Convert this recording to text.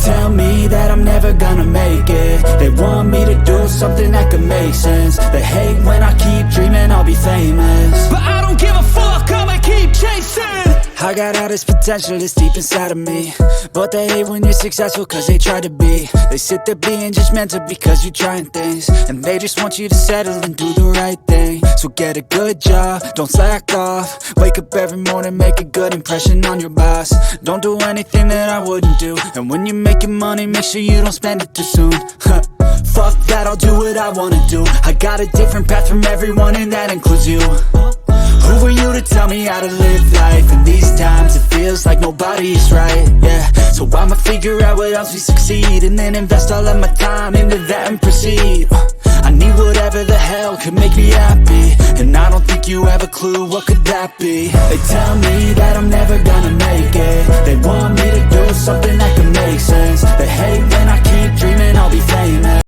tell me that I'm never gonna make it. They want me to do something that could make sense. They hate when I keep dreaming I'll be famous, but I don't give a fuck, I'ma keep chasing. I got all this potential that's deep inside of me, but they hate when you're successful cause they try to be. They sit there being judgmental because you're trying things, and they just want you to settle and do the right thing. So get a good job, don't slack off. Wake up every morning, make a good impression on your boss. Don't do anything that I wouldn't do, and when you're making money, make sure you don't spend it too soon. Fuck that, I'll do what I wanna do. I got a different path from everyone, and that includes you. Who are you to tell me how to live life? In these times it feels like nobody's right, yeah. So I'ma figure out what else we succeed, and then invest all of my time into that and proceed. I need whatever the hell could make me happy, and I don't think you have a clue what could that be. They tell me that I'm never gonna make it. They want me to do something that could make sense.